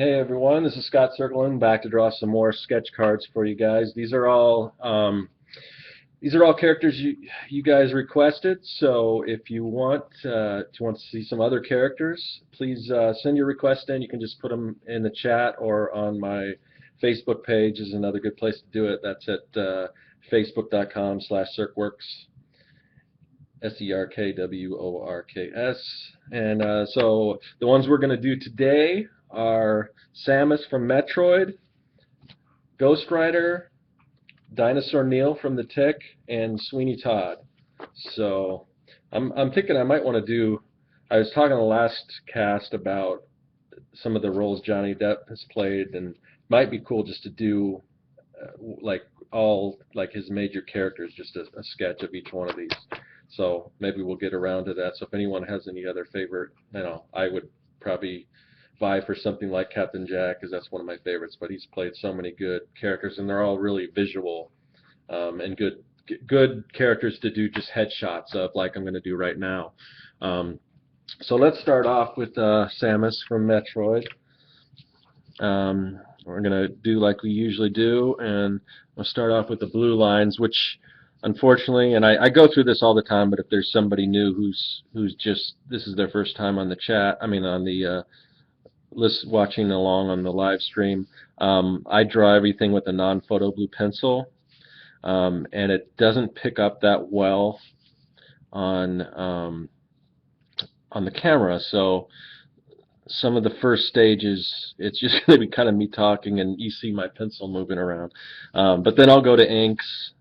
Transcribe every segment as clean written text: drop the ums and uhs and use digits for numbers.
Hey everyone, this is Scott Circlin back to draw some more sketch cards for you guys. These are all characters you guys requested. So if you want to see some other characters, please send your request in. You can just put them in the chat or on my Facebook page is another good place to do it. That's at facebook.com/Circworks. Serkworks. And so the ones we're going to do today are Samus from Metroid, Ghost Rider, Dinosaur Neil from The Tick, and Sweeney Todd. So I'm thinking I might want to do. I was talking in the last cast about some of the roles Johnny Depp has played, and it might be cool just to do like all like his major characters, just a sketch of each one of these. So maybe we'll get around to that. So if anyone has any other favorite, I would probably vie for something like Captain Jack, because that's one of my favorites. But he's played so many good characters, and they're all really visual and good characters to do just headshots of, like I'm going to do right now. So let's start off with Samus from Metroid. We're going to do like we usually do, and we'll start off with the blue lines, which unfortunately, and I go through this all the time, but if there's somebody new who's just, this is their first time on the chat, I mean on the watching along on the live stream, I draw everything with a non-photo blue pencil, and it doesn't pick up that well on the camera, so some of the first stages, it's just going to be kind of me talking and you see my pencil moving around. But then I'll go to inks,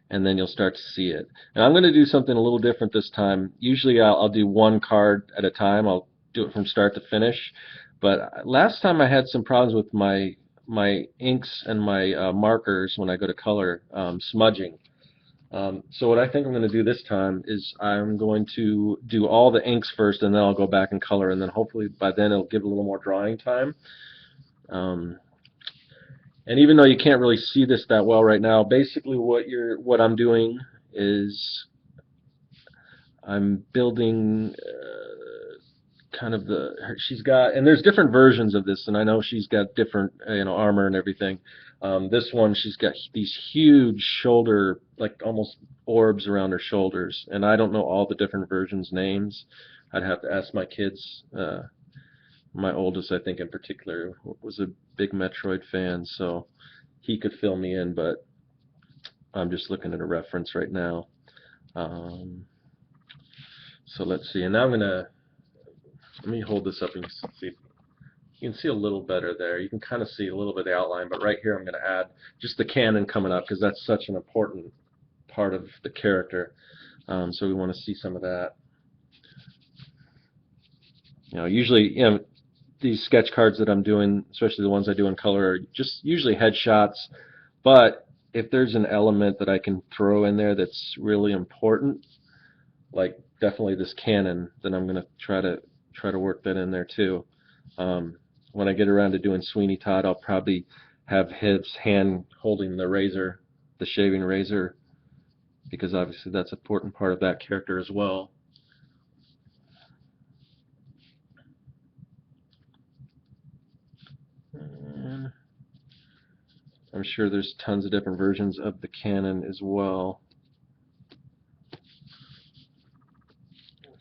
and then you'll start to see it. And I'm going to do something a little different this time. Usually I'll do one card at a time. I'll do it from start to finish. But last time I had some problems with my inks and my markers when I go to color smudging. So what I think I'm going to do this time is I'm going to do all the inks first, and then I'll go back and color, and then hopefully by then it'll give a little more drawing time. And even though you can't really see this that well right now, basically what I'm doing is I'm building kind of she's got, and there's different versions of this, and I know she's got different armor and everything. This one, she's got these huge shoulder, like almost orbs around her shoulders, and I don't know all the different versions names. I'd have to ask my kids. My oldest, I think in particular, was a big Metroid fan, so he could fill me in, but I'm just looking at a reference right now. So let's see, and now let me hold this up and see. You can see a little better there. You can kind of see a little bit of the outline, but right here I'm going to add just the cannon coming up, because that's such an important part of the character. So we want to see some of that. Usually, these sketch cards that I'm doing, especially the ones I do in color, are just usually headshots, but if there's an element that I can throw in there that's really important, like definitely this cannon, then I'm going to try to work that in there too. When I get around to doing Sweeney Todd, I'll probably have his hand holding the razor, the shaving razor, because obviously that's an important part of that character as well. And I'm sure there's tons of different versions of the cannon as well.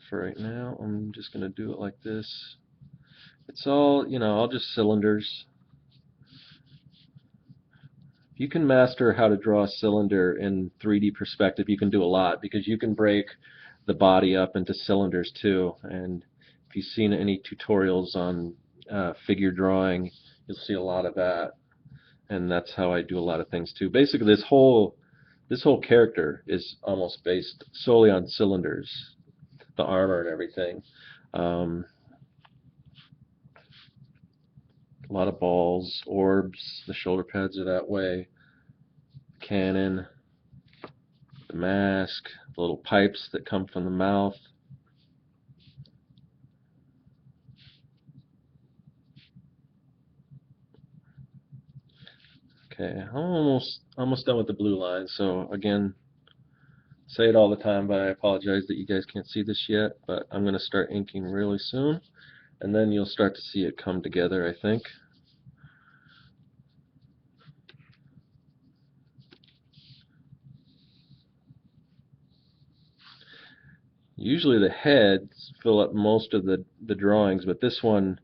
For right now, I'm just going to do it like this. It's all, all just cylinders. If you can master how to draw a cylinder in 3D perspective, you can do a lot, because you can break the body up into cylinders too. And if you've seen any tutorials on figure drawing, you'll see a lot of that. And that's how I do a lot of things too. Basically, this whole character is almost based solely on cylinders, the armor and everything. A lot of balls, orbs, the shoulder pads are that way, cannon, the mask, the little pipes that come from the mouth. Okay, I'm almost done with the blue line, so again, say it all the time, but I apologize that you guys can't see this yet, but I'm going to start inking really soon, and then you'll start to see it come together, I think. Usually the heads fill up most of the drawings, but this one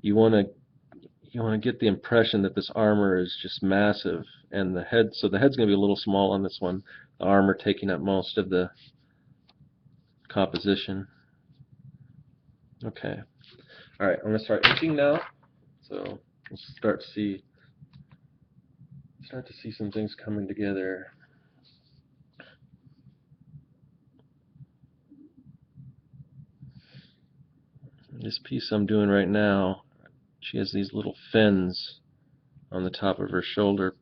you want to get the impression that this armor is just massive, and so the head's going to be a little small on this one, the armor taking up most of the composition. Okay. Alright, I'm going to start inking now. So we'll start to see some things coming together. This piece I'm doing right now, she has these little fins on the top of her shoulder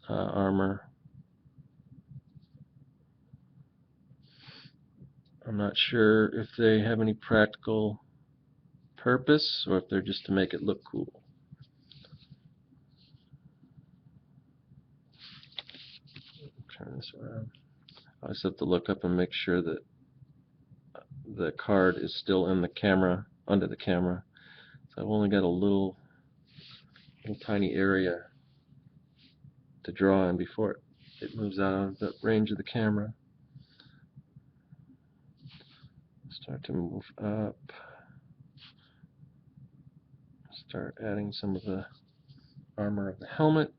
armor. I'm not sure if they have any practical purpose or if they're just to make it look cool. Turn this around. I just have to look up and make sure that the card is still in the camera, under the camera. So I've only got a little tiny area to draw in before it moves out of the range of the camera. Start to move up. Start adding some of the armor of the helmet.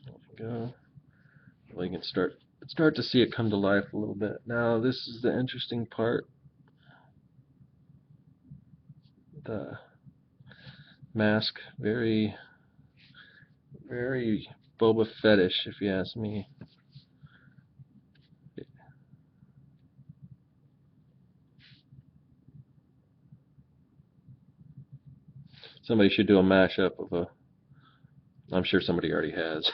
There we go. Well, you can start to see it come to life a little bit. Now this is the interesting part. The mask, very Boba Fettish, if you ask me. Somebody should do a mashup of a. I'm sure somebody already has.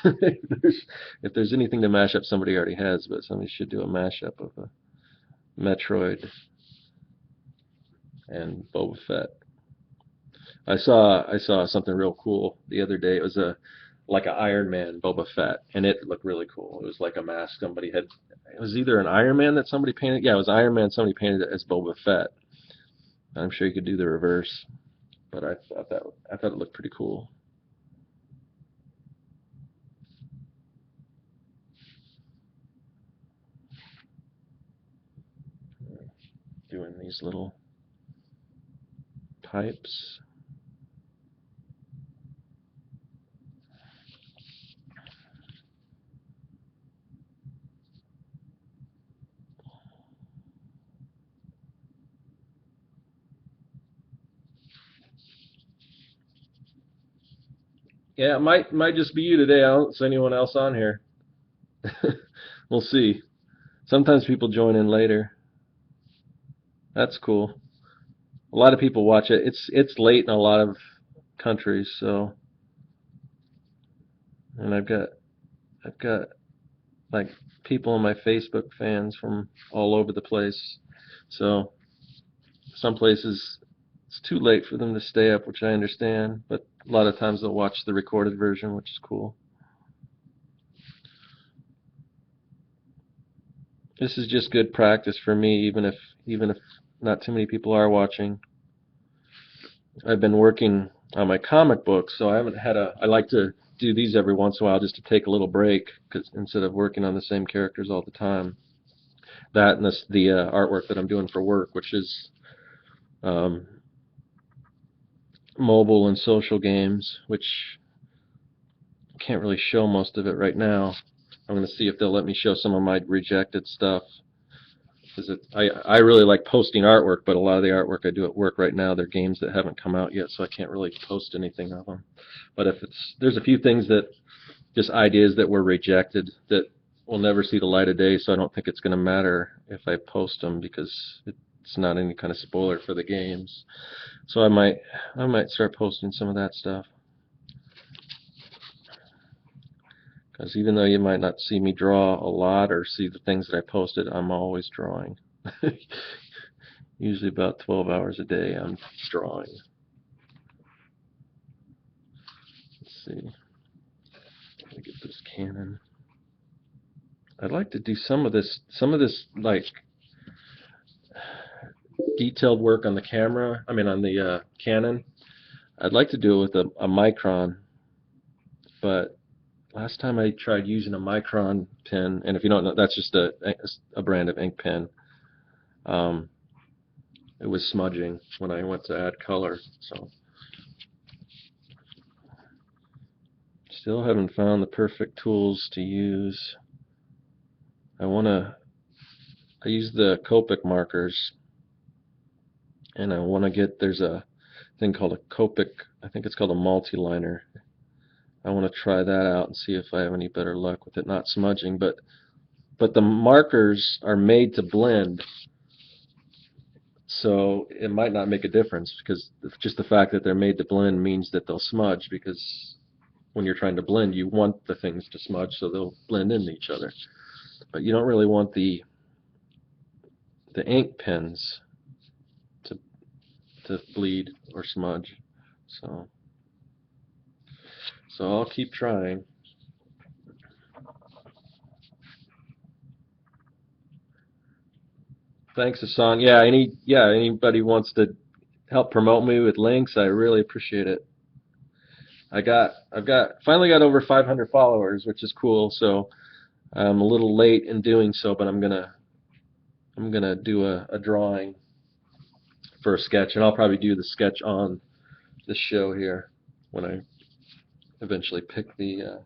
If there's anything to mash up, somebody already has, but somebody should do a mashup of a Metroid and Boba Fett. I saw something real cool the other day. It was like an Iron Man Boba Fett, and it looked really cool. It was like a mask somebody had. It was either an Iron Man that somebody painted. Yeah, it was Iron Man. Somebody painted it as Boba Fett. I'm sure you could do the reverse, but I thought it looked pretty cool. Doing these little pipes. Yeah, it might just be you today. I don't see anyone else on here. We'll see. Sometimes people join in later. That's cool. A lot of people watch it. It's late in a lot of countries, so and I've got like people on my Facebook fans from all over the place. So some places it's too late for them to stay up, which I understand, but a lot of times they'll watch the recorded version, which is cool. This is just good practice for me, even if not too many people are watching. I've been working on my comic books, so I haven't had I like to do these every once in a while just to take a little break, because instead of working on the same characters all the time. That and the artwork that I'm doing for work, which is um, mobile and social games, which I can't really show most of it right now. I'm going to see if they'll let me show some of my rejected stuff. Because I really like posting artwork, but a lot of the artwork I do at work right now, they're games that haven't come out yet, so I can't really post anything of them. But there's a few things that, just ideas that were rejected that will never see the light of day, so I don't think it's going to matter if I post them because it's not any kind of spoiler for the games. So I might start posting some of that stuff. Because even though you might not see me draw a lot or see the things that I posted, I'm always drawing. Usually about 12 hours a day I'm drawing. Let's see. Let me get this cannon. I'd like to do some of this like detailed work on the camera, I mean on the Canon. I'd like to do it with a Micron, but last time I tried using a Micron pen, and if you don't know, that's just a brand of ink pen. It was smudging when I went to add color, so still haven't found the perfect tools to use. I use the Copic markers, and I want to get, there's a thing called a Copic, I think it's called a multi-liner. I want to try that out and see if I have any better luck with it not smudging, but the markers are made to blend, so it might not make a difference, because just the fact that they're made to blend means that they'll smudge, because when you're trying to blend, you want the things to smudge so they'll blend into each other. But you don't really want the ink pens to bleed or smudge. So I'll keep trying. Thanks, Hassan. Yeah, anybody wants to help promote me with links, I really appreciate it. Finally got over 500 followers, which is cool. So I'm a little late in doing so, but I'm gonna do a drawing for a sketch, and I'll probably do the sketch on this show here when I eventually pick the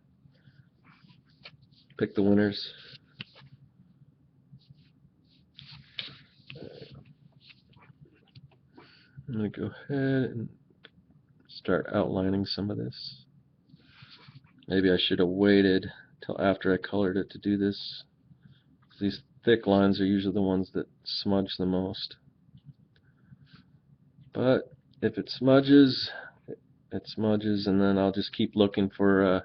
winners. I'm gonna go ahead and start outlining some of this. Maybe I should have waited till after I colored it to do this. These thick lines are usually the ones that smudge the most. But if it smudges, it smudges, and then I'll just keep looking for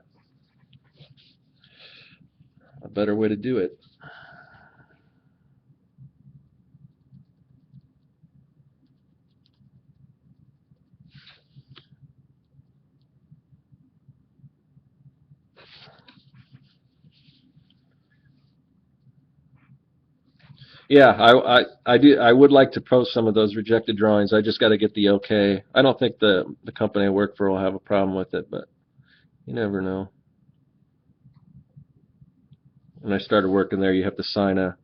a better way to do it. Yeah, I would like to post some of those rejected drawings. I just got to get the okay. I don't think the company I work for will have a problem with it, but you never know. When I started working there, you have to sign a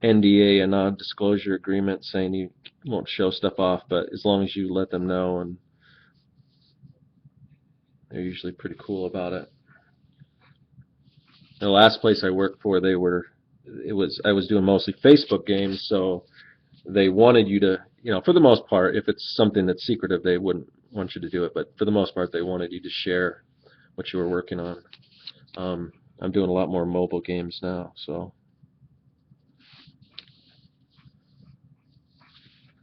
NDA, a non-disclosure agreement, saying you won't show stuff off, but as long as you let them know, and they're usually pretty cool about it. The last place I worked for, I was doing mostly Facebook games, so they wanted you to, for the most part, if it's something that's secretive, they wouldn't want you to do it, but for the most part, they wanted you to share what you were working on. I'm doing a lot more mobile games now, so.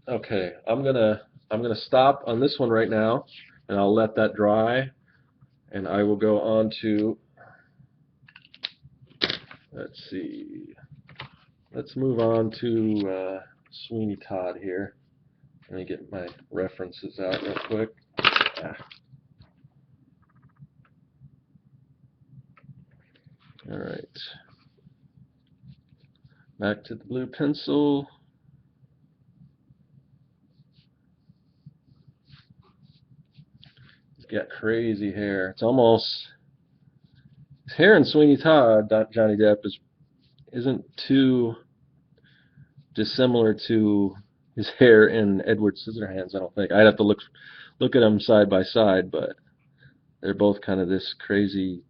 Okay, I'm gonna stop on this one right now, and I'll let that dry, and I will go on to, let's see, let's move on to Sweeney Todd here. Let me get my references out real quick. All right, back to the blue pencil. He's got crazy hair. It's almost, his hair in Sweeney Todd, Johnny Depp, isn't too dissimilar to his hair in Edward Scissorhands, I don't think. I'd have to look at them side by side, but they're both kind of this crazy,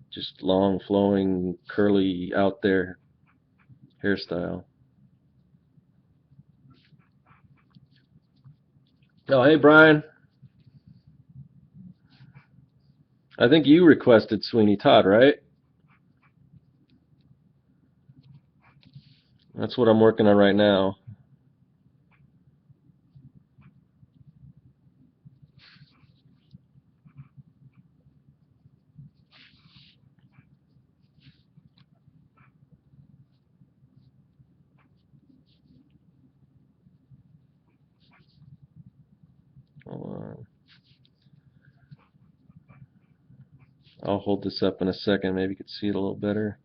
just long, flowing, curly, out there hairstyle. Oh, hey, Brian. I think you requested Sweeney Todd, right? That's what I'm working on right now. Hold on. I'll hold this up in a second. Maybe you could see it a little better.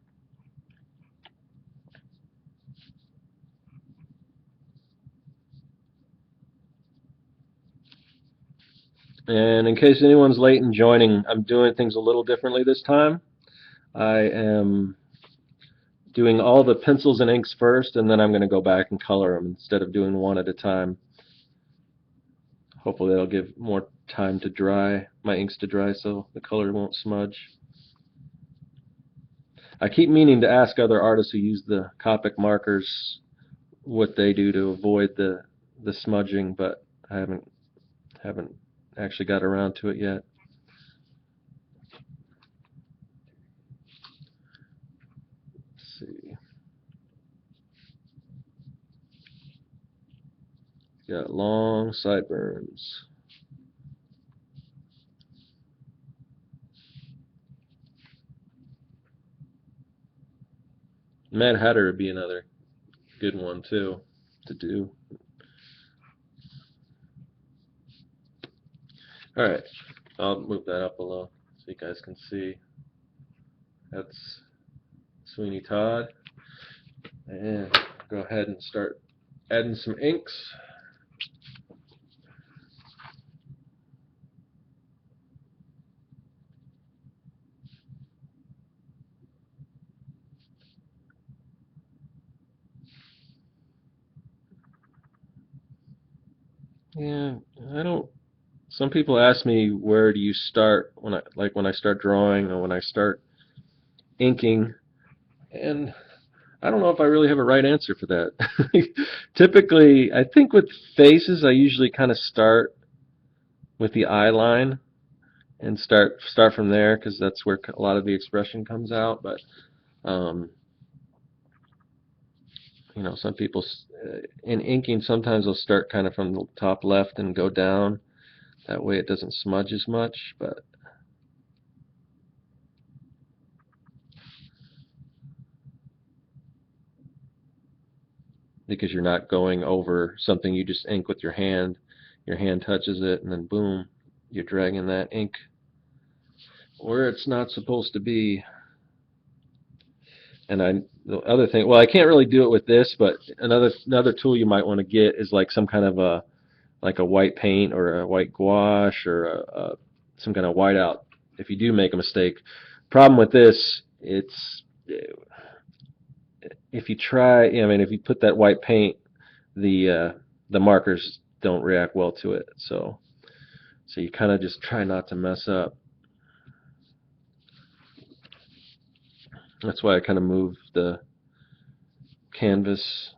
And in case anyone's late in joining, I'm doing things a little differently this time. I am doing all the pencils and inks first, and then I'm going to go back and color them instead of doing one at a time. Hopefully that'll give more time to dry, my inks to dry, so the color won't smudge. I keep meaning to ask other artists who use the Copic markers what they do to avoid the smudging, but I haven't actually got around to it yet. Let's see. Got long sideburns. Mad Hatter would be another good one too to do. All right, I'll move that up a little so you guys can see. That's Sweeney Todd. And go ahead and start adding some inks. Yeah, I don't. Some people ask me where do you start when I start drawing or when I start inking, and I don't know if I really have a right answer for that. Typically, I think with faces, I usually kind of start with the eye line and start from there because that's where a lot of the expression comes out. But um, some people in inking sometimes they'll start kind of from the top left and go down. That way it doesn't smudge as much. But because you're not going over something you just ink with your hand touches it, and then boom, you're dragging that ink where it's not supposed to be. And the other thing, well, I can't really do it with this, but another tool you might want to get is like some kind of a white paint or a white gouache or some kind of whiteout if you do make a mistake. Problem with this, it's if you try, if you put that white paint, the markers don't react well to it. So you kind of just try not to mess up. That's why I kind of move the canvas.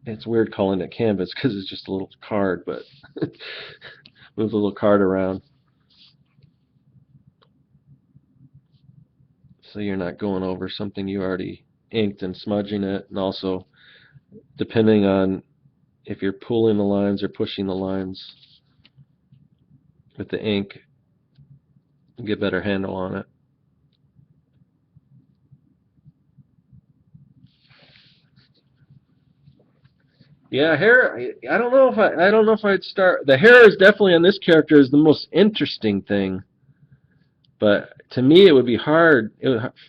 It's weird calling it canvas because it's just a little card, but move the little card around so you're not going over something you already inked and smudging it. And also, depending on if you're pulling the lines or pushing the lines with the ink, you get a better handle on it. Yeah, hair. I don't know if I don't know if I'd start. The hair is definitely on this character is the most interesting thing, but to me it would be hard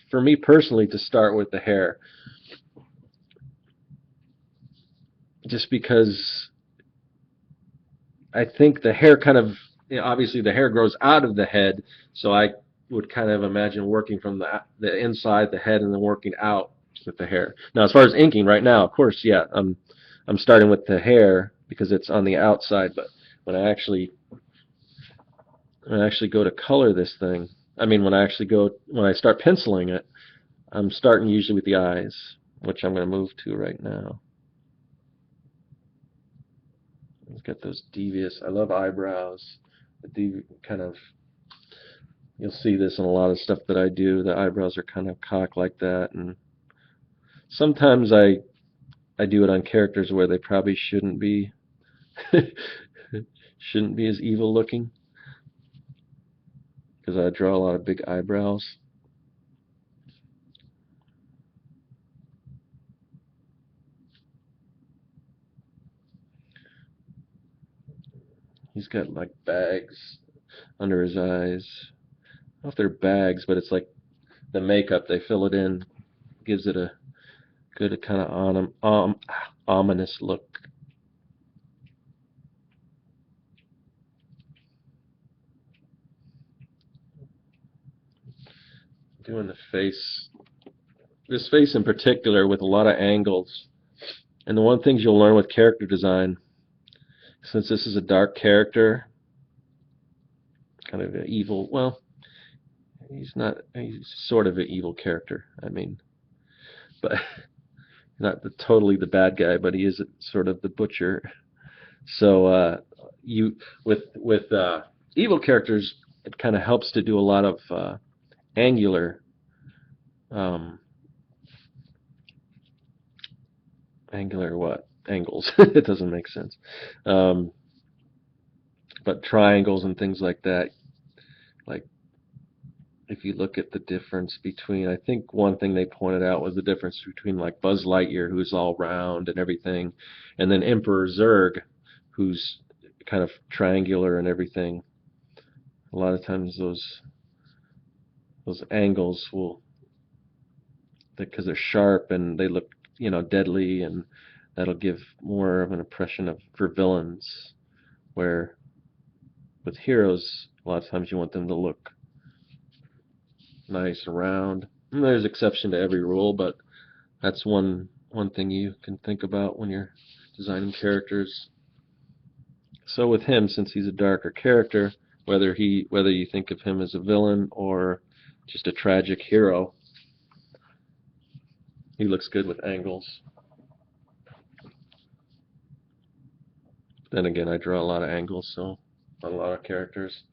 for me personally to start with the hair, just because I think the hair kind of obviously the hair grows out of the head, so I would kind of imagine working from the inside the head and then working out with the hair. Now, as far as inking right now, of course, yeah, I'm starting with the hair because it's on the outside, but when I actually go to color this thing, when I start penciling it, I'm starting usually with the eyes, which I'm going to move to right now. It's got those devious. I love eyebrows. Kind of. You'll see this in a lot of stuff that I do. The eyebrows are kind of cocked like that, and sometimes I do it on characters where they probably shouldn't be. Shouldn't be as evil looking because I draw a lot of big eyebrows. He's got like bags under his eyes. I don't know if they're bags, but it's like the makeup. They fill it in, gives it a good kind of ominous look. doing the face, this face in particular with a lot of angles. And the one thing you'll learn with character design, since this is a dark character, kind of an evil, well, he's sort of an evil character, I mean, but not totally the bad guy, but he is sort of the butcher. So you with evil characters, it kind of helps to do a lot of angular um, angles. It doesn't make sense. Um, but triangles and things like that. Like if you look at the difference between, I think one thing they pointed out was the difference between like Buzz Lightyear, who's all round and everything, and then Emperor Zurg, who's kind of triangular and everything. A lot of times those angles will, because they're sharp and they look, deadly, and that'll give more of an impression of for villains. Where with heroes, a lot of times you want them to look nice and round. And there's exception to every rule, but that's one thing you can think about when you're designing characters. So with him, since he's a darker character, whether you think of him as a villain or just a tragic hero, he looks good with angles. Then again, I draw a lot of angles, so on a lot of characters.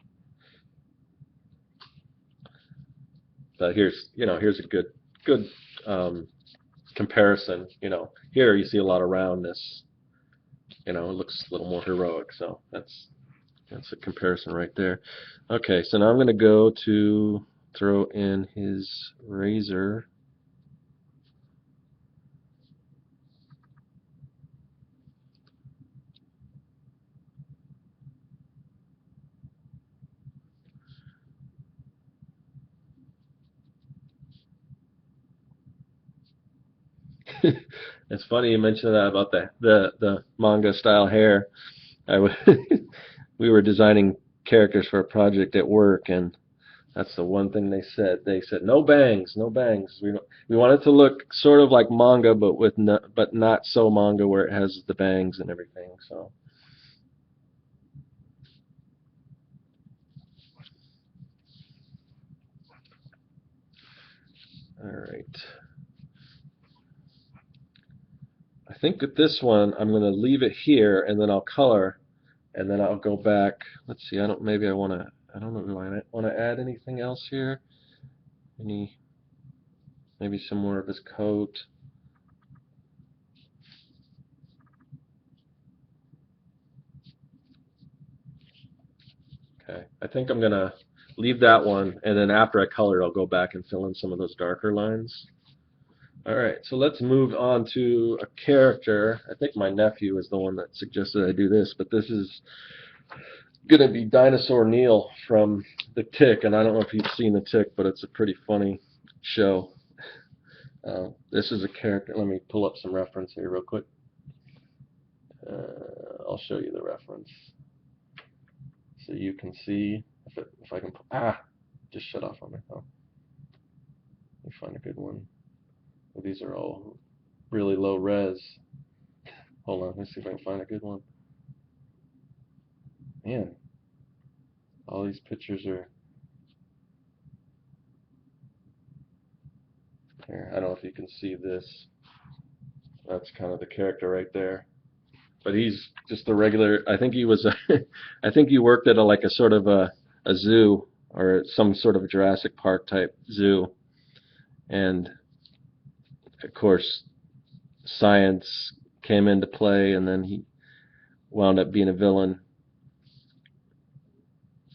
But here's a good comparison. Here you see a lot of roundness. It looks a little more heroic. So that's a comparison right there. Okay, so now I'm going to go to throw in his razor. It's funny you mentioned that about the manga style hair. We were designing characters for a project at work, and that's the one thing they said. They said no bangs, no bangs. We want it to look sort of like manga, but but not so manga where it has the bangs and everything. So. All right. I think with this one, I'm going to leave it here, and then I'll color, and then I'll go back. Let's see. I don't know. Do I want to add anything else here? Maybe some more of his coat. Okay. I think I'm going to leave that one, and then after I color it, I'll go back and fill in some of those darker lines. All right, so let's move on to a character. I think my nephew is the one that suggested I do this, but this is going to be Dinosaur Neil from The Tick, and I don't know if you've seen The Tick, but it's a pretty funny show. This is a character. Let me pull up some reference here real quick. I'll show you the reference so you can see if I can. Just shut off on my phone. Let me find a good one. These are all really low res. Hold on, let's see if I can find a good one. Man, all these pictures are here. I don't know if you can see this. That's kind of the character right there. But he's just a regular. I think he was. I think he worked at like a sort of a zoo or some sort of Jurassic Park type zoo, and of course, science came into play, and then he wound up being a villain.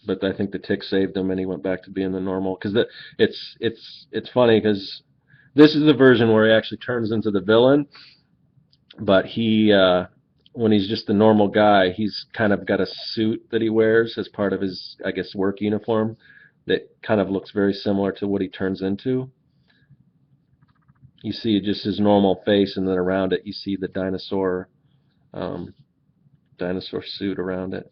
But I think the Tick saved him, and he went back to being the normal. Because it's funny because this is the version where he actually turns into the villain, but he when he's just a normal guy, he's kind of got a suit that he wears as part of his, I guess, work uniform that kind of looks very similar to what he turns into. You see just his normal face, and then around it you see the dinosaur suit around it.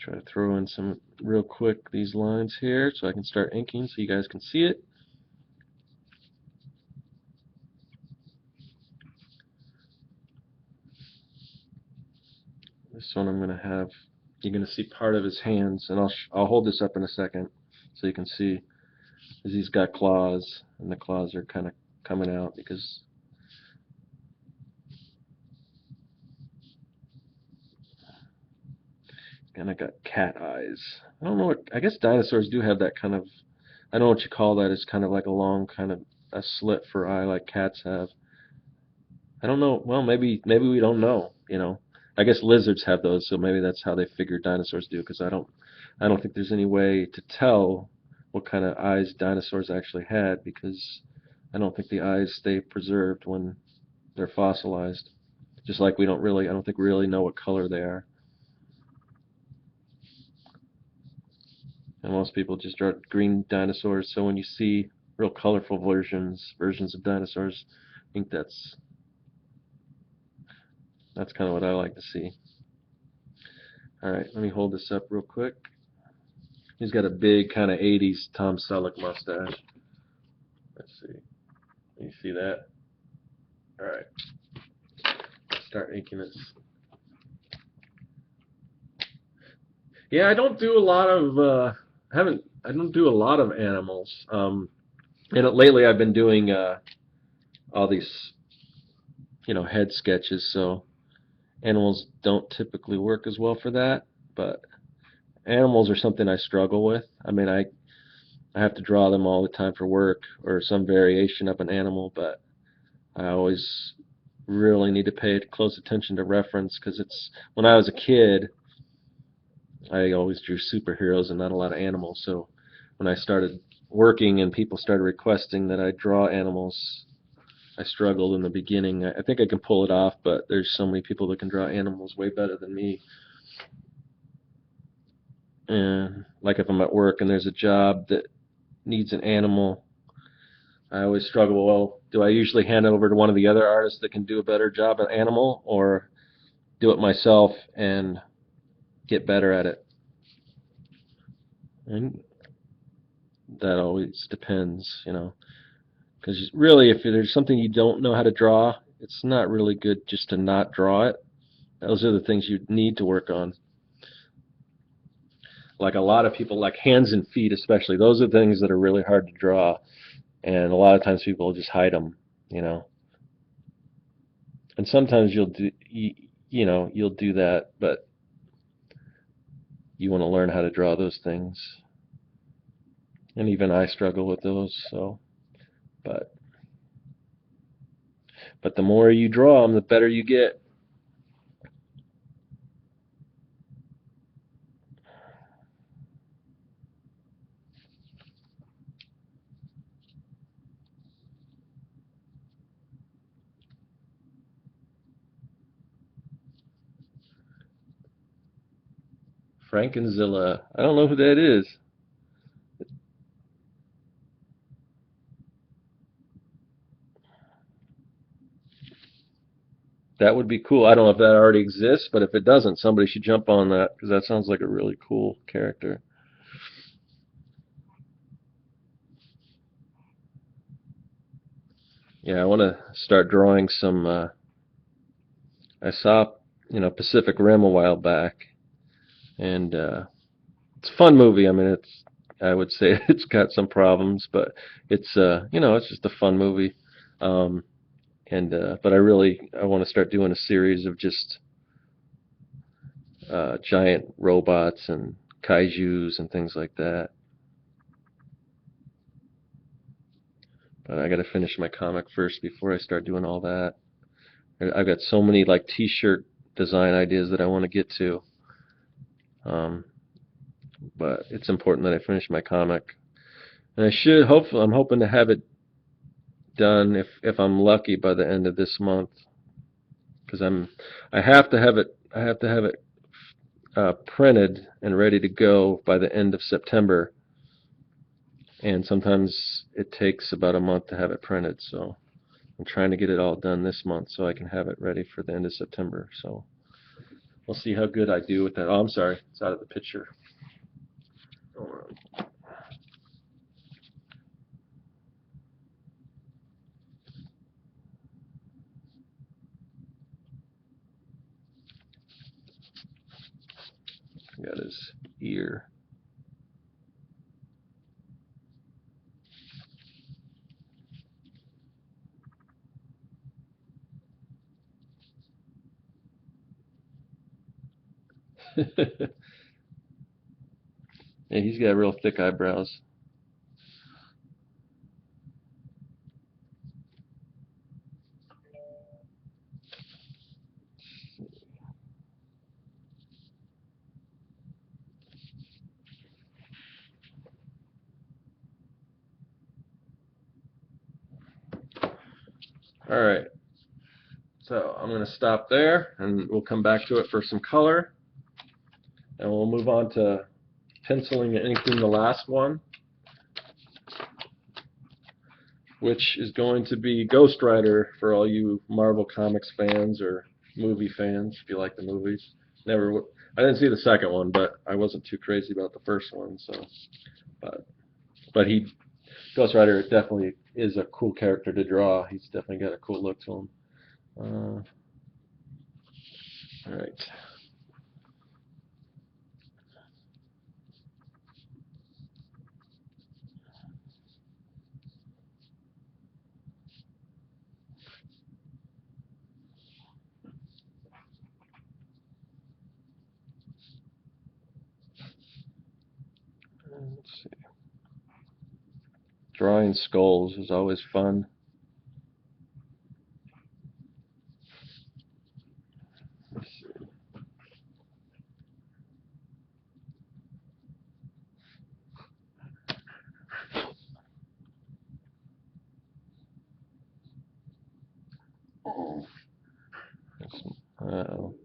Try to throw in some real quick these lines here so I can start inking so you guys can see it. This one I'm going to have, you're going to see part of his hands, and I'll hold this up in a second so you can see, as he's got claws, and the claws are kind of coming out because and I got cat eyes. I don't know what, I guess dinosaurs do have that kind of, I don't know what you call that. It's kind of like a long kind of a slit for eye like cats have. I don't know. Well, maybe we don't know, you know. I guess lizards have those, so maybe that's how they figure dinosaurs do, because I don't think there's any way to tell what kind of eyes dinosaurs actually had, because I don't think the eyes stay preserved when they're fossilized. Just like we don't really, I don't think we really know what color they are. And most people just draw green dinosaurs, so when you see real colorful versions of dinosaurs, I think that's kind of what I like to see. Alright, let me hold this up real quick. He's got a big kind of 80s Tom Selleck mustache. Let's see. You see that? Alright. Start inking this. Yeah, I don't do a lot of I don't do a lot of animals. And lately I've been doing all these, you know, head sketches, so animals don't typically work as well for that, but animals are something I struggle with. I mean, I have to draw them all the time for work or some variation of an animal, but I always really need to pay close attention to reference, because it's, when I was a kid, I always drew superheroes and not a lot of animals, so when I started working and people started requesting that I draw animals, I struggled in the beginning. I think I can pull it off, but there's so many people that can draw animals way better than me. And like if I'm at work and there's a job that needs an animal, I always struggle. Well, do I usually hand it over to one of the other artists that can do a better job at animal, or do it myself and get better at it? And that always depends, you know. Because really, if there's something you don't know how to draw, it's not really good just to not draw it. Those are the things you need to work on. Like a lot of people, like hands and feet especially, those are things that are really hard to draw. And a lot of times people just hide them, you know. And sometimes you'll do, you know, you'll do that, but you want to learn how to draw those things. And even I struggle with those, so, but the more you draw them, the better you get. Frankenzilla. I don't know who that is. That would be cool. I don't know if that already exists, but if it doesn't, somebody should jump on that, because that sounds like a really cool character. Yeah, I want to start drawing some. I saw, you know, Pacific Rim a while back, and it's a fun movie. I mean, it's, I would say it's got some problems, but it's you know, it's just a fun movie. Um, and but I want to start doing a series of just giant robots and kaijus and things like that. But I got to finish my comic first before I start doing all that. I've got so many like T-shirt design ideas that I want to get to. Um, but it's important that I finish my comic. And I should, hopefully, I'm hoping to have it done, if I'm lucky, by the end of this month. Because I have to have it printed and ready to go by the end of September. And sometimes it takes about a month to have it printed, so I'm trying to get it all done this month so I can have it ready for the end of September. So We'll see how good I do with that. Oh, I'm sorry, it's out of the picture. Hold on. Got his ear. Yeah, he's got real thick eyebrows. All right, so I'm going to stop there, and we'll come back to it for some color, and we'll move on to penciling and inking the last one, which is going to be Ghost Rider for all you Marvel Comics fans or movie fans, if you like the movies. I didn't see the second one, but I wasn't too crazy about the first one. So, but Ghost Rider definitely is a cool character to draw. He's definitely got a cool look to him. All right. Let's see. Drawing skulls is always fun. Let's see. Uh-oh.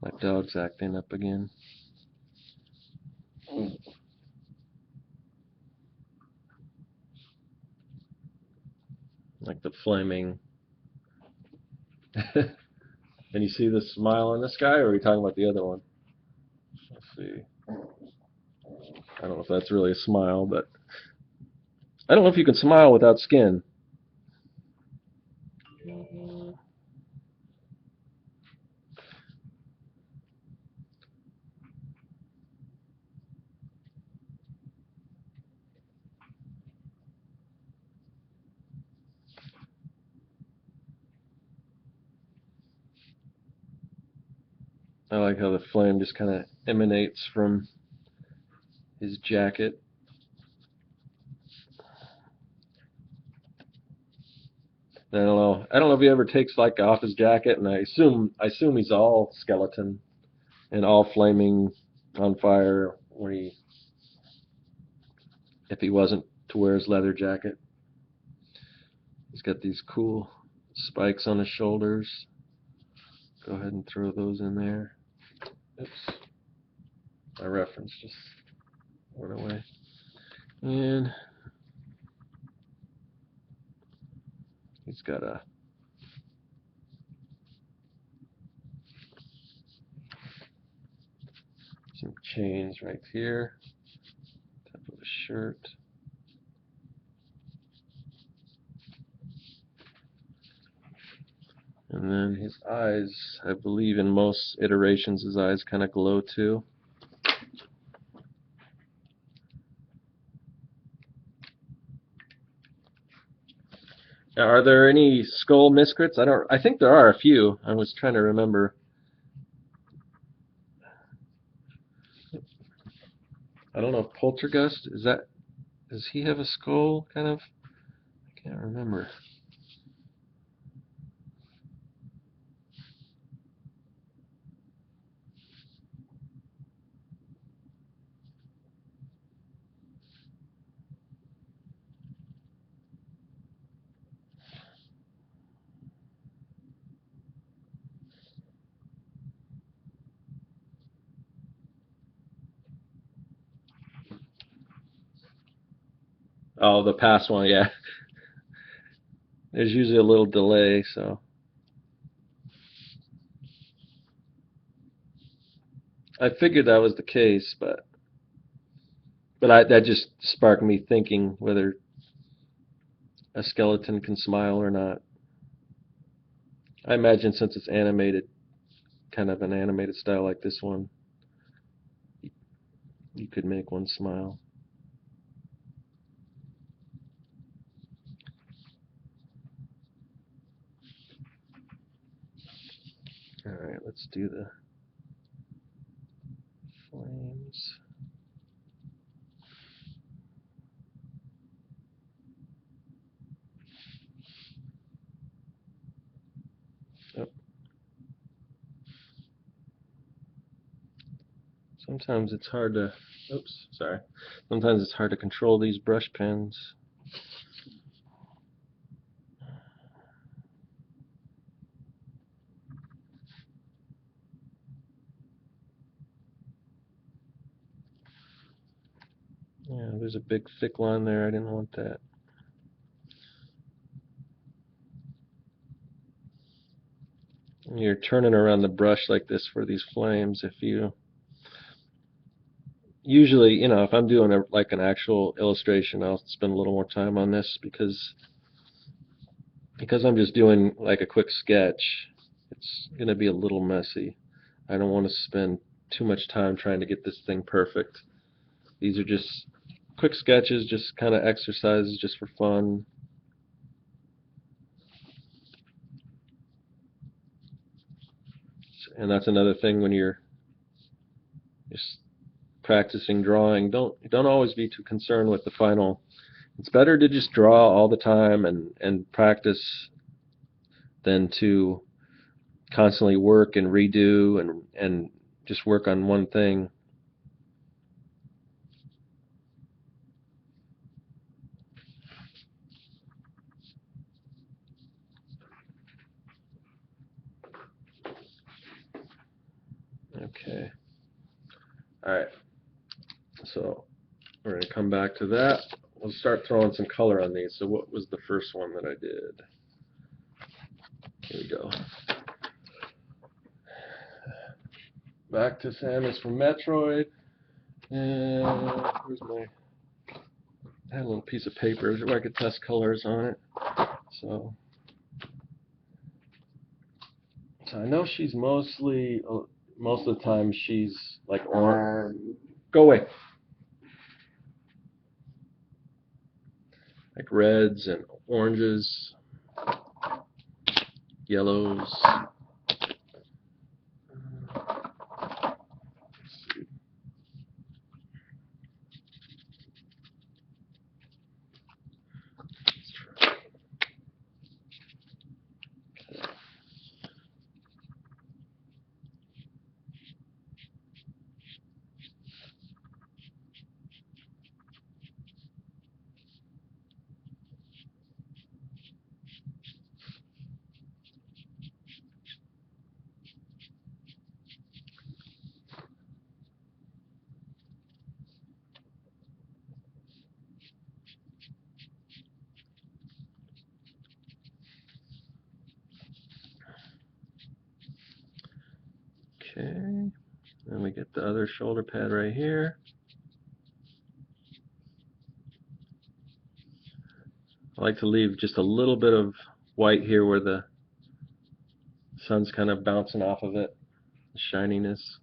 My dog's acting up again. Like the flaming. And you see the smile on this guy, or are we talking about the other one? Let's see. I don't know if that's really a smile, but I don't know if you can smile without skin. I like how the flame just kind of emanates from his jacket. I don't know. I don't know if he ever takes like off his jacket, and I assume he's all skeleton and all flaming on fire if he wasn't to wear his leather jacket. He's got these cool spikes on his shoulders. Go ahead and throw those in there. Oops. My reference just went away. And he's got some chains right here, top of the shirt. And then his eyes, I believe in most iterations his eyes kind of glow too. Now, are there any skull miscrits? I think there are a few. I was trying to remember. I don't know if Poltergust, does he have a skull kind of? I can't remember. Oh, the past one, yeah. There's usually a little delay, so. I figured that was the case, but that just sparked me thinking whether a skeleton can smile or not. I imagine since it's animated, kind of an animated style like this one, you could make one smile. Alright, let's do the flames. Oh. Sometimes it's hard to, oops, sorry. Sometimes it's hard to control these brush pens. Yeah, there's a big thick line there. I didn't want that. And you're turning around the brush like this for these flames. If you usually, if I'm doing like an actual illustration, I'll spend a little more time on this because I'm just doing like a quick sketch. It's going to be a little messy. I don't want to spend too much time trying to get this thing perfect. These are just quick sketches, just kind of exercises just for fun. And that's another thing when you're just practicing drawing. Don't always be too concerned with the final. It's better to just draw all the time and practice than to constantly work and redo and just work on one thing. Okay. Alright. So we're going to come back to that. We'll start throwing some color on these. So what was the first one that I did? Here we go. Back to Samus from Metroid. And where's my... I had a little piece of paper where I could test colors on it. So I know she's mostly, most of the time she's like orange. Go away. Like reds and oranges, yellows. Okay. Then we get the other shoulder pad right here. I like to leave just a little bit of white here where the sun's kind of bouncing off of it, the shininess.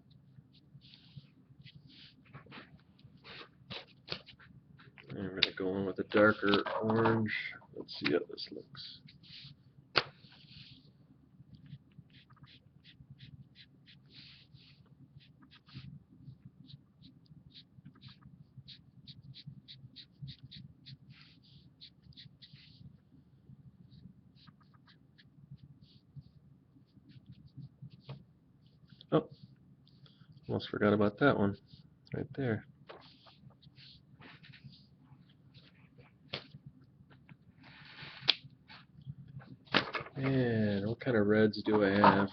And we're going to go in with a darker orange. Let's see how this looks. Oh, almost forgot about that one right there. And what kind of reds do I have?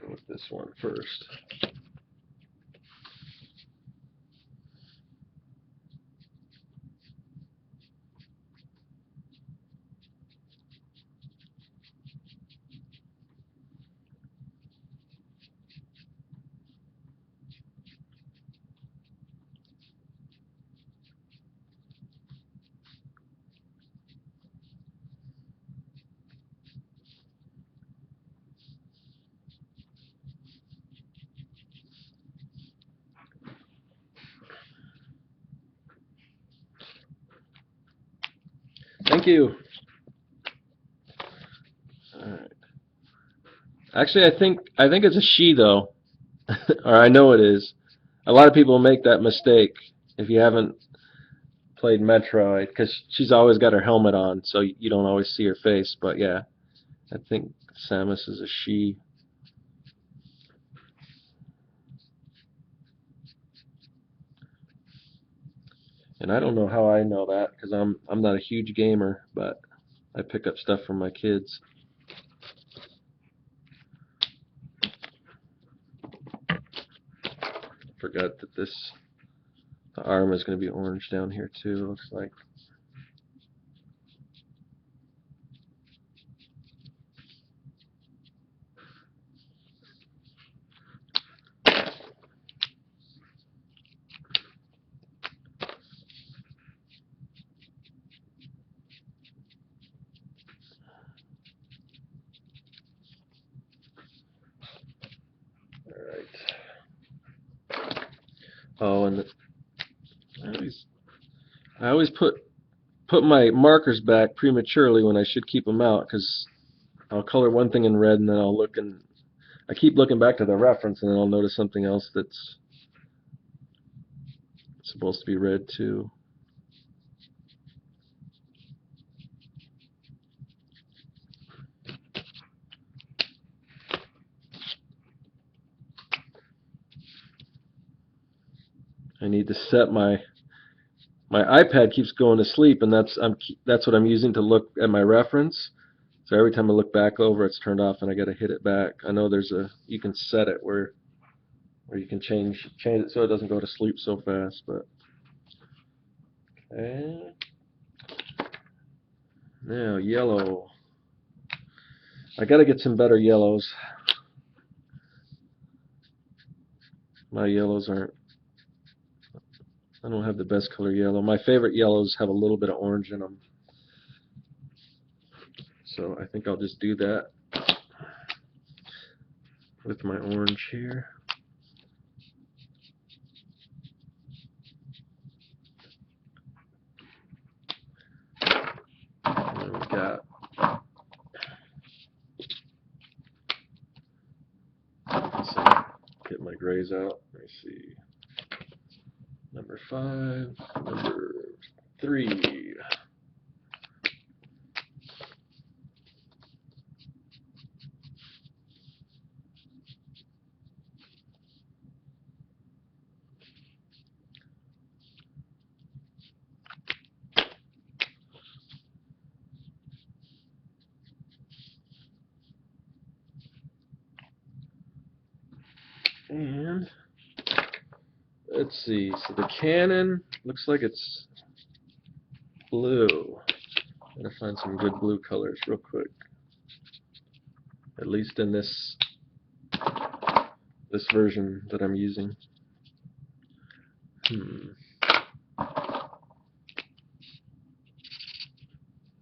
Go with this one first. Thank you. All right. Actually, I think it's a she though, or I know it is. A lot of people make that mistake if you haven't played Metroid, because she's always got her helmet on, so you don't always see her face. But yeah, I think Samus is a she. And I don't know how I know that, because I'm not a huge gamer, but I pick up stuff from my kids. Forgot that the arm is going to be orange down here too, looks like. Alright. Oh, and I always put my markers back prematurely when I should keep them out, because I'll color one thing in red and then I keep looking back to the reference and then I'll notice something else that's supposed to be red too. I need to set my iPad keeps going to sleep, and that's what I'm using to look at my reference. So every time I look back over, it's turned off, and I got to hit it back. I know you can set it where you can change it so it doesn't go to sleep so fast. But okay, now yellow. I got to get some better yellows. My yellows aren't. I don't have the best color yellow. My favorite yellows have a little bit of orange in them. So I think I'll just do that with my orange here. And then we got get my grays out. Let me see. Number 5, number 3. And let's see. So the cannon looks like it's blue. I'm gonna find some good blue colors real quick. At least in this version that I'm using.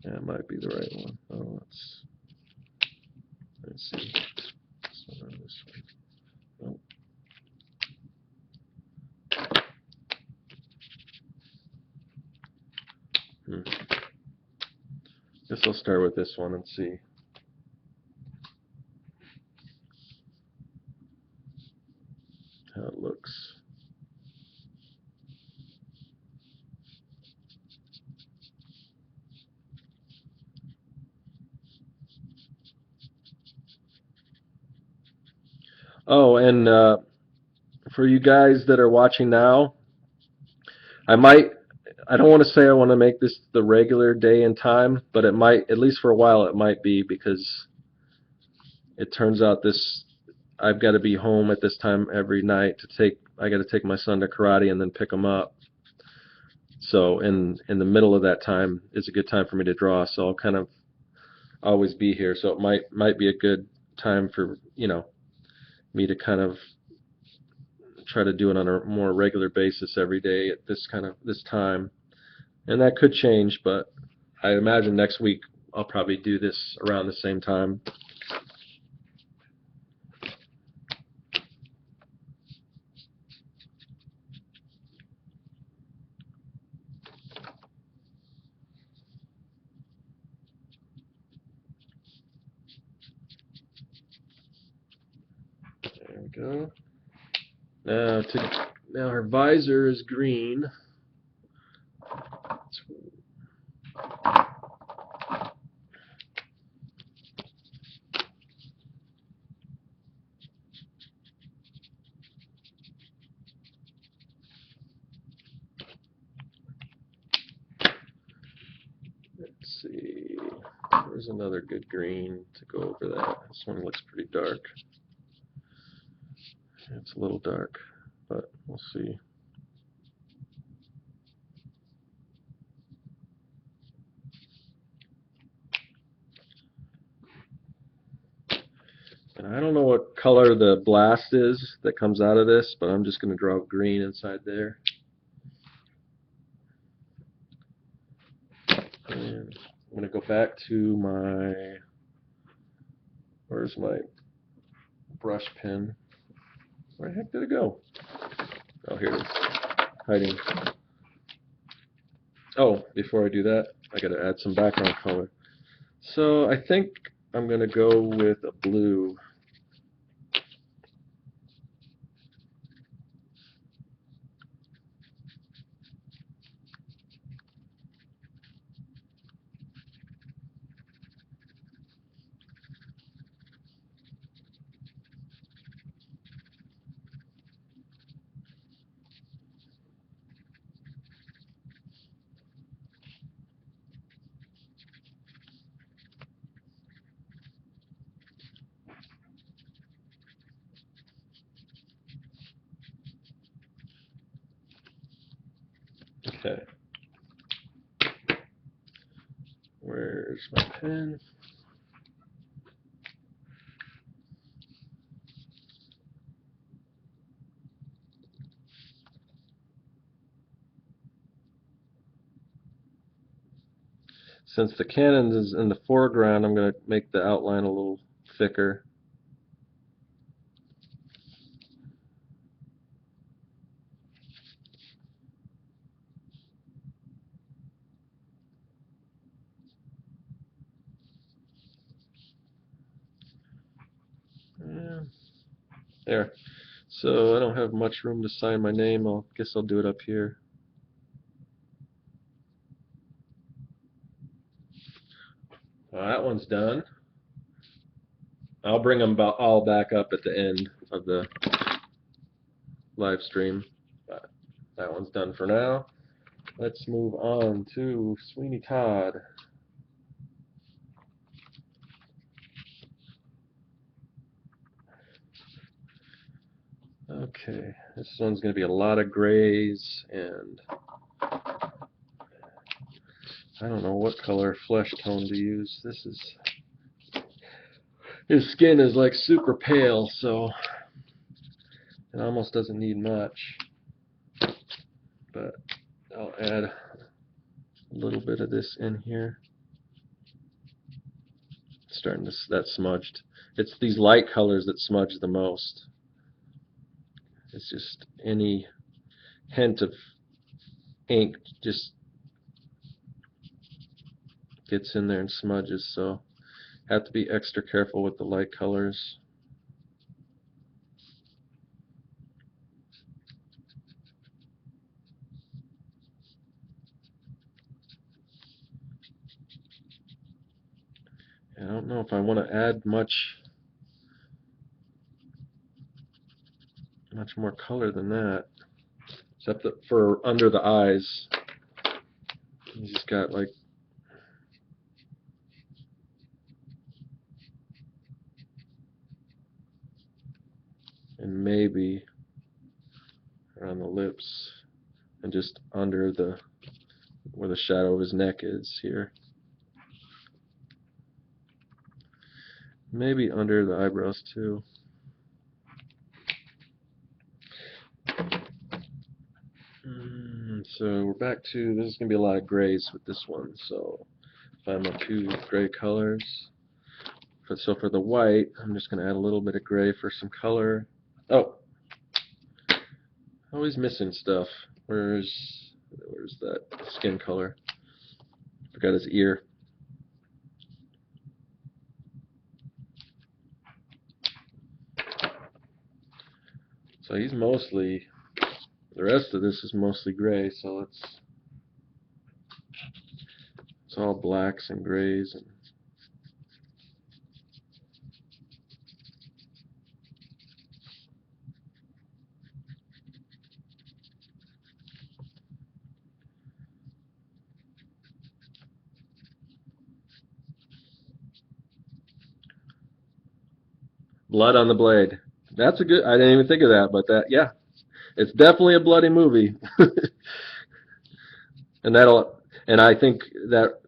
That might be the right one. Oh, let's see. This one or this one. Nope. Guess I'll start with this one and see. How it looks. Oh, and for you guys that are watching now, I don't want to say I want to make this the regular day and time, but it might, at least for a while, it might be, because it turns out I've got to be home at this time every night I got to take my son to karate and then pick him up. So in the middle of that time is a good time for me to draw, so I'll kind of always be here. So it might be a good time for, me to kind of try to do it on a more regular basis every day at this time. And that could change, but I imagine next week I'll probably do this around the same time. go. Now her visor is green. Let's see. There's another good green to go over that. This one looks pretty dark. It's a little dark, but we'll see. And I don't know what color the blast is that comes out of this, but I'm just going to draw green inside there. And I'm going to go back to my, where's my brush pen? Where the heck did it go? Oh, here it is, hiding. Oh, before I do that, I got to add some background color. So I think I'm going to go with a blue. Okay. Where's my pen? Since the cannon is in the foreground, I'm going to make the outline a little thicker. Yeah. There. So I don't have much room to sign my name. I guess I'll do it up here. That one's done. I'll bring them all back up at the end of the live stream. But that one's done for now. Let's move on to Sweeney Todd. Okay, this one's going to be a lot of grays, and I don't know what color flesh tone to use. His skin is like super pale, so it almost doesn't need much. But I'll add a little bit of this in here. It's starting to, that's smudged. It's these light colors that smudge the most. It's just any hint of ink just gets in there and smudges, so have to be extra careful with the light colors. I don't know if I want to add much more color than that, except that for under the eyes. He's just got like and maybe around the lips and just under the where the shadow of his neck is here. Maybe under the eyebrows too. So we're back to, this is going to be a lot of grays with this one, so find my two gray colors. So for the white, I'm just going to add a little bit of gray for some color. Oh, always missing stuff. Where's that skin color? Forgot his ear. So he's mostly, the rest of this is mostly gray, so it's all blacks and grays and blood on the blade. That's a good, I didn't even think of that, but that, yeah, it's definitely a bloody movie. And and I think that,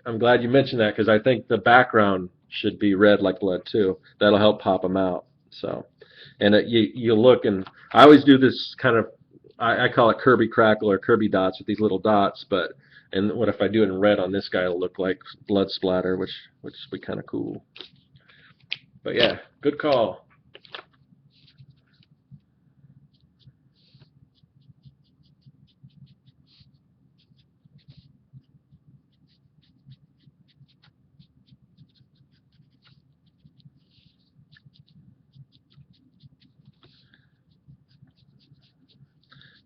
I'm glad you mentioned that because I think the background should be red like blood too. That'll help pop them out. So, and you look, and I always do this kind of, I call it Kirby crackle or Kirby dots with these little dots, but, and what if I do it in red on this guy, it'll look like blood splatter, which will be kind of cool. But yeah, good call.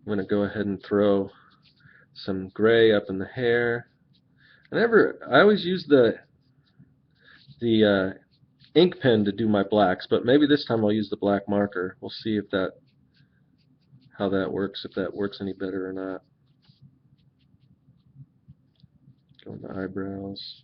I'm going to go ahead and throw some gray up in the hair. I always use the ink pen to do my blacks, but maybe this time I'll use the black marker. We'll see if how that works, if that works any better or not. Go in the eyebrows.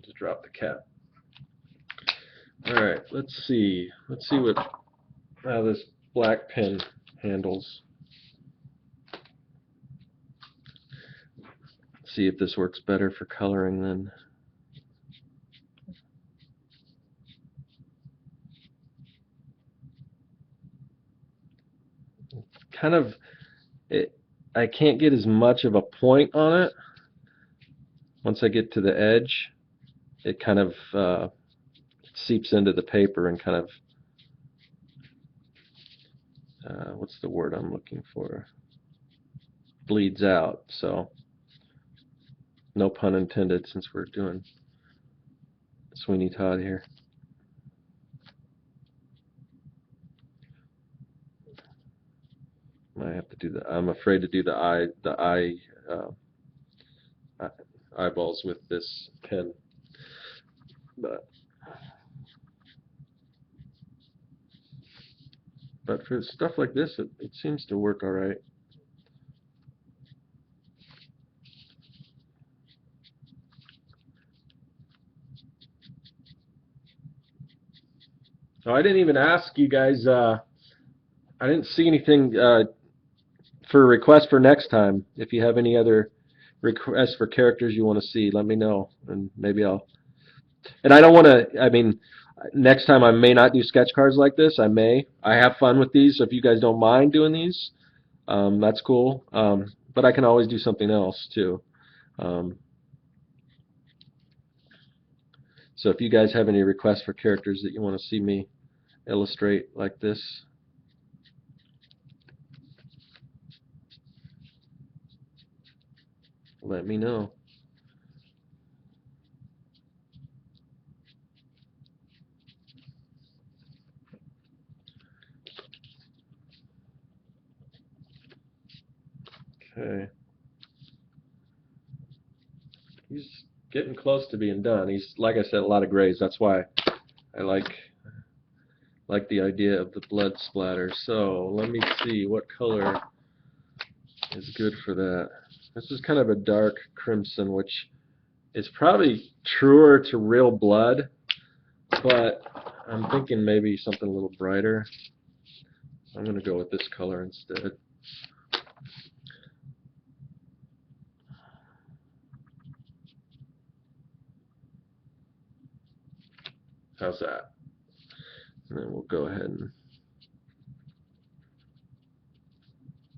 Just drop the cap. Alright, let's see. Let's see how this black pen handles. See if this works better for coloring than kind of I can't get as much of a point on it. Once I get to the edge, it kind of seeps into the paper and kind of what's the word I'm looking for? Bleeds out. So no pun intended, since we're doing Sweeney Todd here. I have to do I'm afraid to do the eyeballs with this pen, but for stuff like this, it seems to work all right. Oh, I didn't even ask you guys. I didn't see anything for requests for next time. If you have any other requests for characters you want to see, let me know, and maybe I'll. And I don't want to. I mean, next time I may not do sketch cards like this. I may. I have fun with these, so if you guys don't mind doing these, that's cool. But I can always do something else too. Um, so if you guys have any requests for characters that you want to see me illustrate like this, let me know. Okay. He's getting close to being done. He's, like I said, a lot of grays. That's why I like the idea of the blood splatter. So let me see what color is good for that. This is kind of a dark crimson, which is probably truer to real blood, but I'm thinking maybe something a little brighter. I'm going to go with this color instead. How's that? And then we'll go ahead and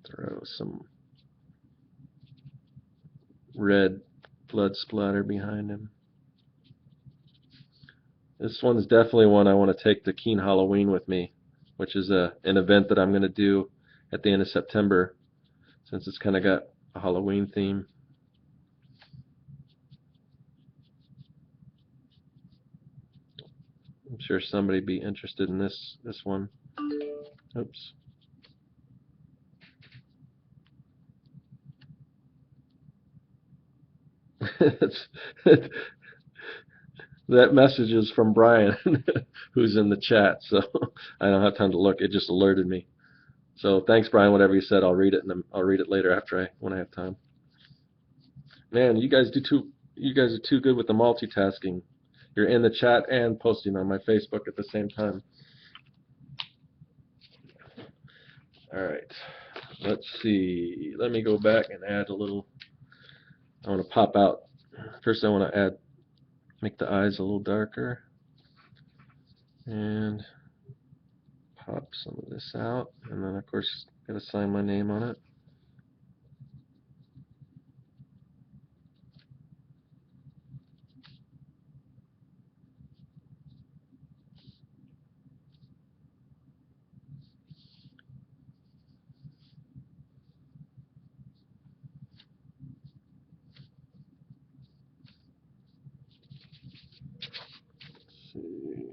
throw some red blood splatter behind him. This one's definitely one I want to take to Keen Halloween with me, which is an event that I'm going to do at the end of September, since it's kind of got a Halloween theme. I'm sure somebody would be interested in this one. Oops. That message is from Brian, who's in the chat, so I don't have time to look. It just alerted me. So thanks, Brian. Whatever you said, I'll read it, and I'll read it later when I have time. Man, you guys are too good with the multitasking. You're in the chat and posting on my Facebook at the same time. All right. Let's see. Let me go back and add a little. I want to pop out. First, I want to make the eyes a little darker, and pop some of this out, and then of course got to sign my name on it. Let's see.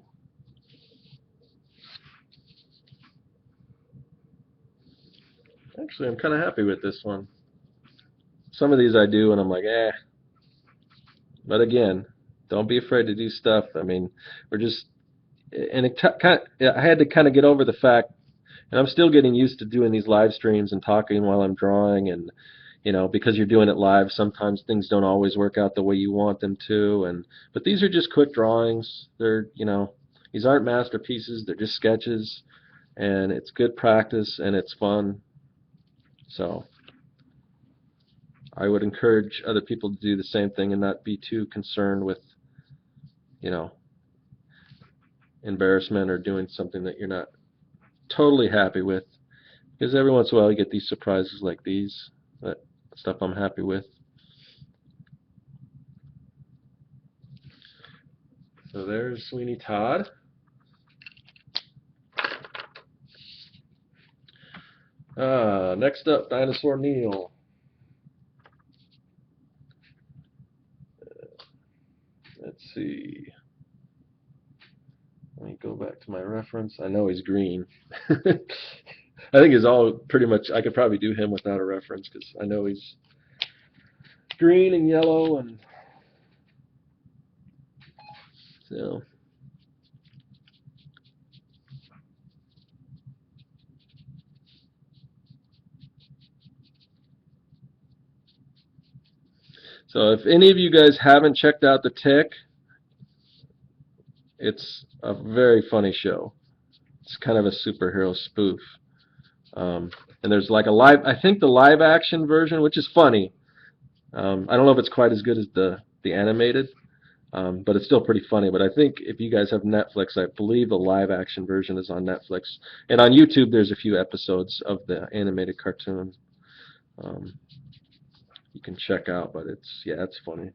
Actually, I'm kind of happy with this one. Some of these I do, and I'm like, eh. But again, don't be afraid to do stuff. I mean, we're just, and I had to kind of get over the fact, and I'm still getting used to doing these live streams and talking while I'm drawing, and because you're doing it live, sometimes things don't always work out the way you want them to. But these are just quick drawings. They're, these aren't masterpieces. They're just sketches, and it's good practice and it's fun. So I would encourage other people to do the same thing and not be too concerned with, embarrassment or doing something that you're not totally happy with. Because every once in a while you get these surprises like these, that stuff I'm happy with. So there's Sweeney Todd. Next up, Dinosaur Neil. Let's see. Let me go back to my reference. I know he's green. I think he's all pretty much, I could probably do him without a reference because I know he's green and yellow, and so. So if any of you guys haven't checked out The Tick, it's a very funny show. It's kind of a superhero spoof. And there's like I think the live action version, which is funny. I don't know if it's quite as good as the animated, but it's still pretty funny. But I think if you guys have Netflix, I believe the live action version is on Netflix. And on YouTube, there's a few episodes of the animated cartoon you can check out, but it's funny.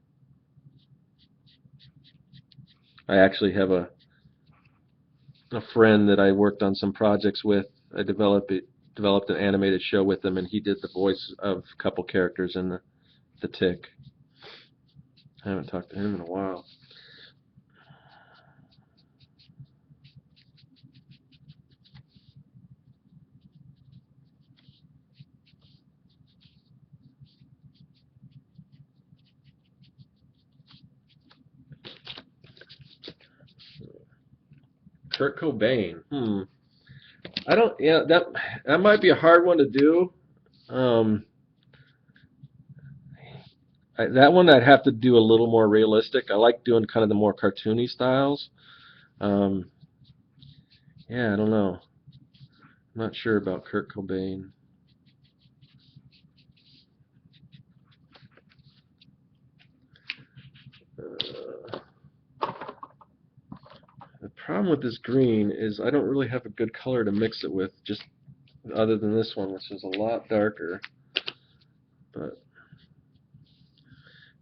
I actually have a friend that I worked on some projects with. I developed an animated show with him, and he did the voice of a couple characters in the Tick. I haven't talked to him in a while. Kurt Cobain. I don't. Yeah, that might be a hard one to do. That one I'd have to do a little more realistic. I like doing kind of the more cartoony styles. Yeah, I don't know. I'm not sure about Kurt Cobain. The problem with this green is I don't really have a good color to mix it with, just other than this one, which is a lot darker. But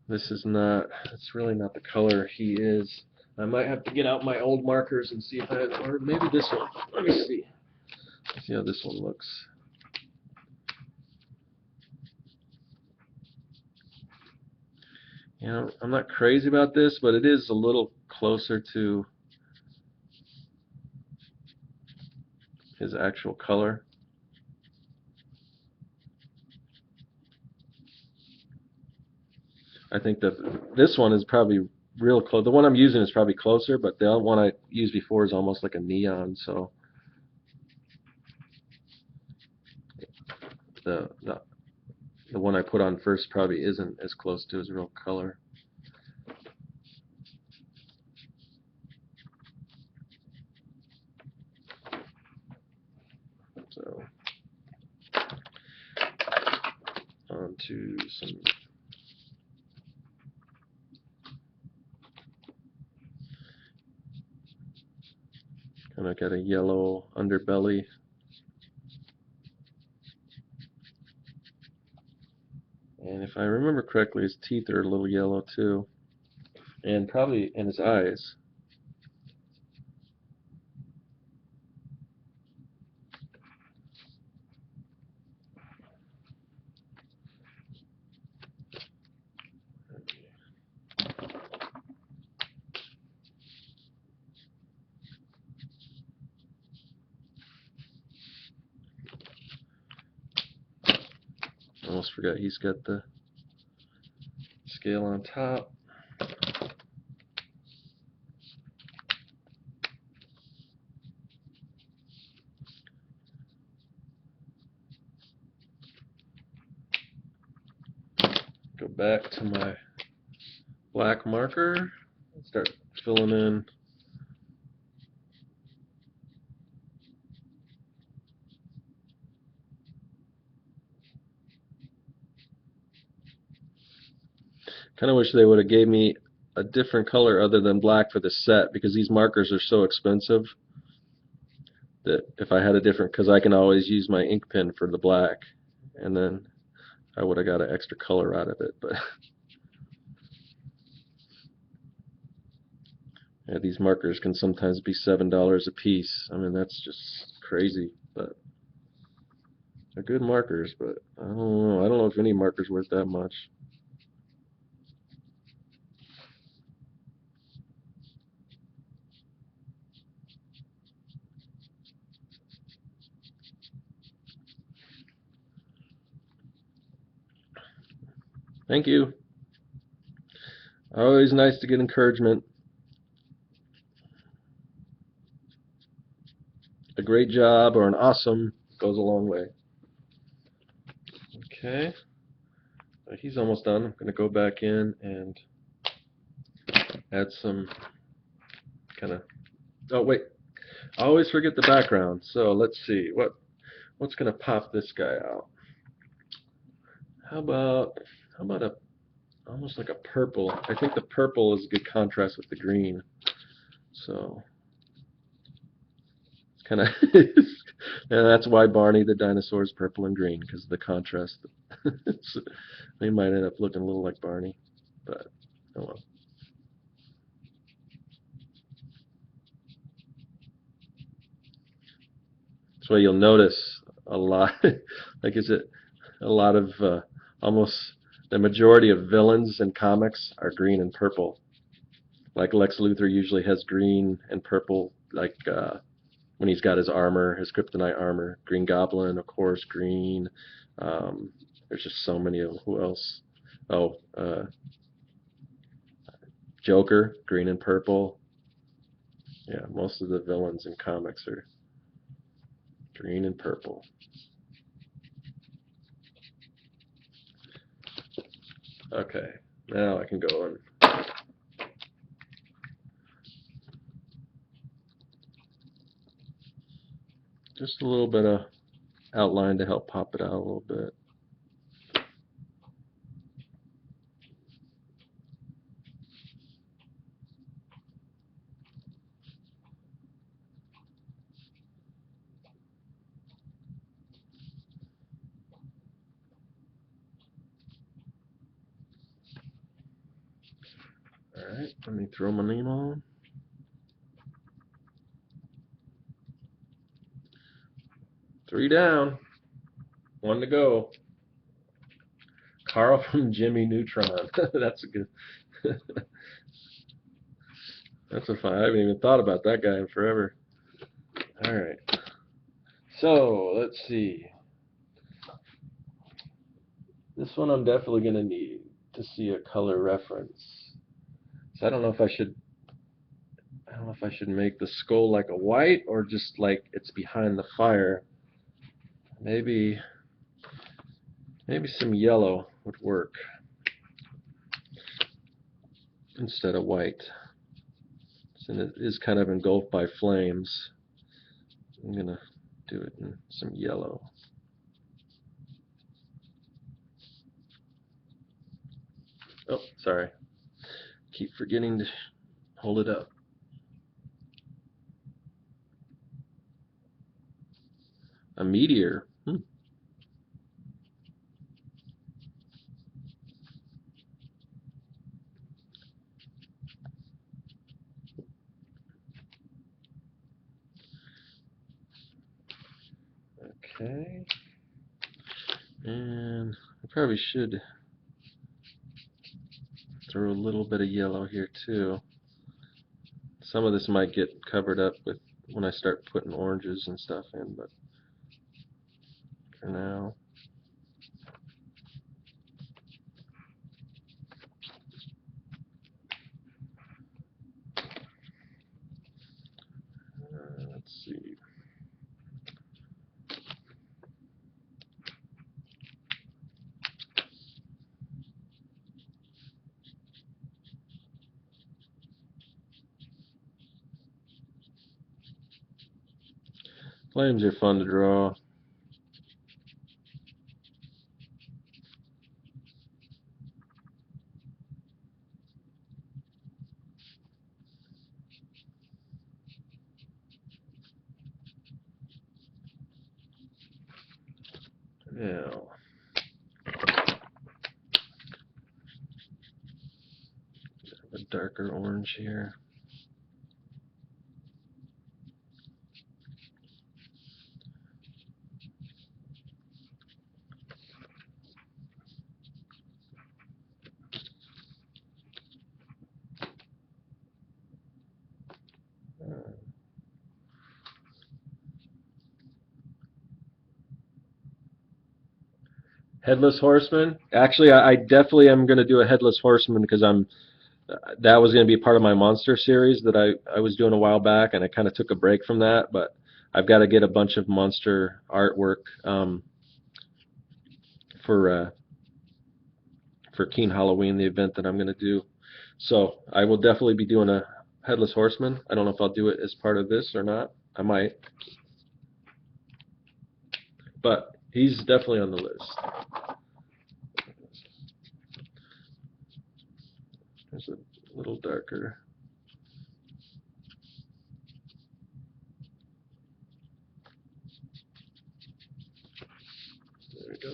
this is not, it's really not the color he is. I might have to get out my old markers and see if or maybe this one. Let me see. See how this one looks. You know, I'm not crazy about this, but it is a little closer to his actual color. I think that this one is probably real close. The one I'm using is probably closer, but the one I used before is almost like a neon, so the one I put on first probably isn't as close to his real color. So on to some kind of got a yellow underbelly. And if I remember correctly, his teeth are a little yellow too. And probably in his eyes. Almost forgot he's got the scale on top. Go back to my black marker and start filling in kind of wish they would have gave me a different color other than black for the set, because these markers are so expensive that if I had a different, because I can always use my ink pen for the black, and then I would have got an extra color out of it. But yeah, these markers can sometimes be $7 a piece. I mean, that's just crazy, but they're good markers. But I don't know. I don't know if any marker's worth that much. Thank you. Always nice to get encouragement. A great job or an awesome goes a long way. Okay, he's almost done. I'm going to go back in and add some kind of, oh wait, I always forget the background. So let's see, what's going to pop this guy out? How about a almost like a purple? I think the purple is a good contrast with the green. So it's kind of and that's why Barney the dinosaur is purple and green, because of the contrast. So they might end up looking a little like Barney, but oh well. That's why you'll notice a lot, like is it a lot of almost the majority of villains in comics are green and purple. Like Lex Luthor usually has green and purple, like when he's got his armor, his kryptonite armor. Green Goblin, of course, green. There's just so many of them. Who else? Oh, Joker, green and purple. Yeah, most of the villains in comics are green and purple. Okay, now I can go in. Just a little bit of outline to help pop it out a little bit. Alright, let me throw my name on. 3 down. 1 to go. Carl from Jimmy Neutron. That's a good. That's a fun. I haven't even thought about that guy in forever. All right. So let's see. This one I'm definitely going to need to see a color reference. So I don't know if I should. I don't know if I should make the skull like a white or just like it's behind the fire. Maybe some yellow would work instead of white. And it is kind of engulfed by flames. I'm gonna do it in some yellow. Oh, sorry. Keep forgetting to hold it up. A meteor. Okay. And I probably should throw a little bit of yellow here too. Some of this might get covered up with when I start putting oranges and stuff in, but for now. Let's see. Flames are fun to draw. Now, a darker orange here. Headless Horseman. Actually, I definitely am going to do a Headless Horseman because that was going to be part of my monster series that I was doing a while back, and I kind of took a break from that. But I've got to get a bunch of monster artwork for Keen Halloween, the event that I'm going to do. So I will definitely be doing a Headless Horseman. I don't know if I'll do it as part of this or not. I might, but he's definitely on the list. There's a little darker. There we go.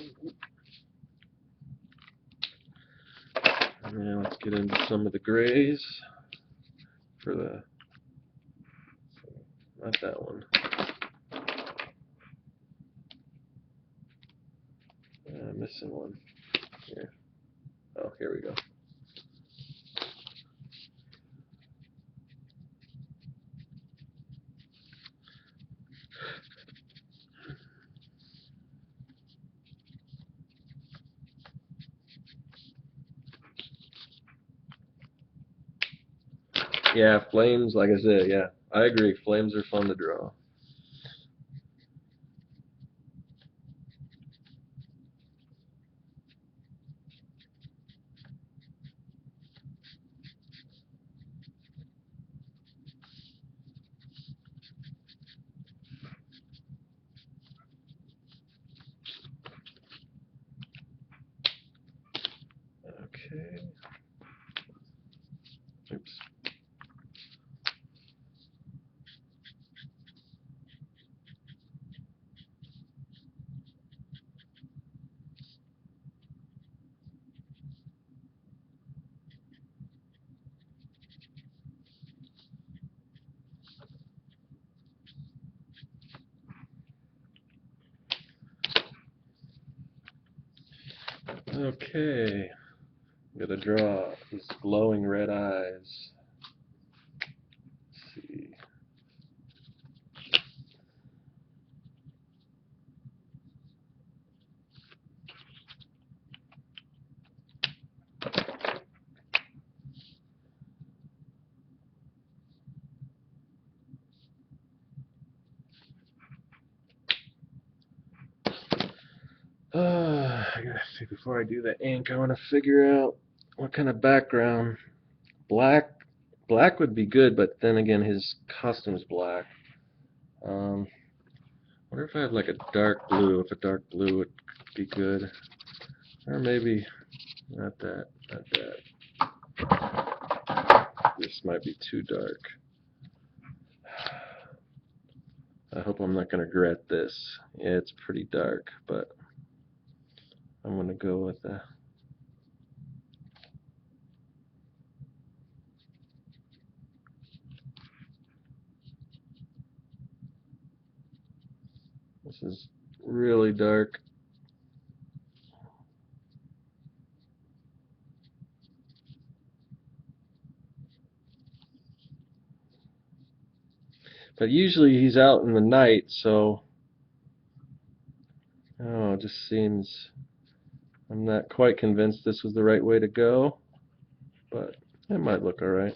Now let's get into some of the grays for the, not that one. Missing one here. Oh, here we go. Yeah, flames, like I said, yeah, I agree. Flames are fun to draw. Okay. Oops. Okay, I'm gonna draw these glowing red eyes. Let's see. I gotta see, before I do the ink, I want to figure out what kind of background. Black would be good, but then again, his costume's black. Wonder if I have like a dark blue, if a dark blue would be good. Or maybe not that, not that. This might be too dark. I hope I'm not going to regret this. Yeah, it's pretty dark, but I'm going to go with the... This is really dark. But usually he's out in the night, so... Oh, it just seems... I'm not quite convinced this was the right way to go, but it might look alright.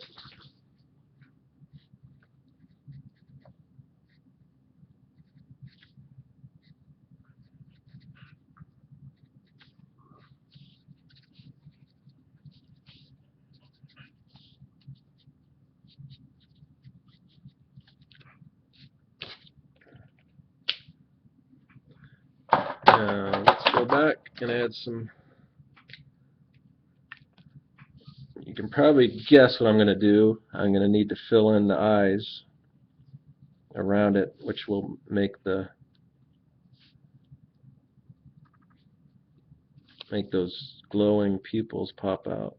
Let's go back and add some... You can probably guess what I'm going to do. I'm going to need to fill in the eyes around it, which will make those glowing pupils pop out.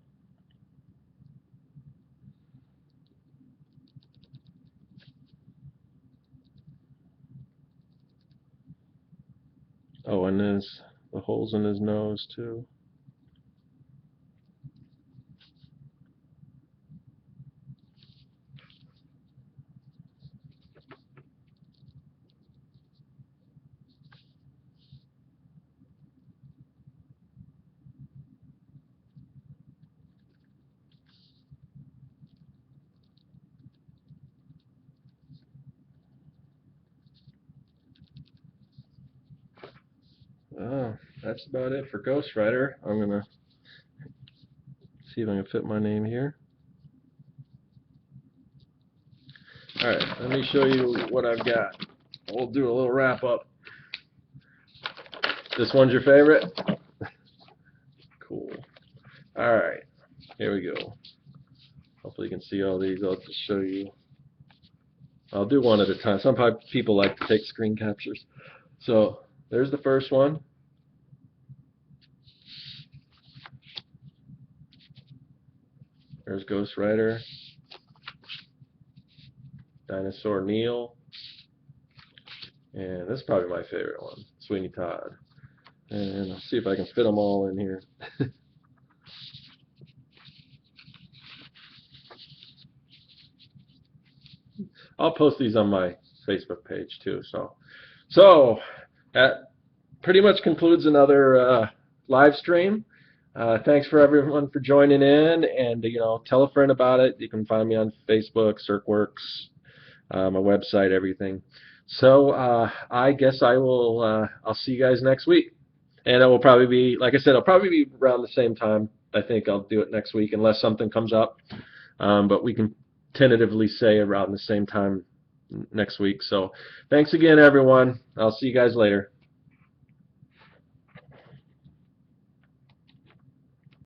Oh, and there's the holes in his nose too. Oh, that's about it for Ghost Rider. I'm gonna see if I can fit my name here. Alright, let me show you what I've got. We'll do a little wrap up. This one's your favorite? Cool. Alright, here we go. Hopefully you can see all these. I'll just show you. I'll do one at a time. Some people like to take screen captures. So, there's the first one. There's Ghost Rider. Dinosaur Neil. And this is probably my favorite one, Sweeney Todd. And I'll see if I can fit them all in here. I'll post these on my Facebook page too. So that pretty much concludes another live stream. Thanks for everyone for joining in, and tell a friend about it. You can find me on Facebook, CircWorks, my website, everything. So I guess I'll see you guys next week, and it will probably be, like I said, it'll probably be around the same time. I think I'll do it next week unless something comes up, but we can tentatively say around the same time next week. So thanks again, everyone. I'll see you guys later.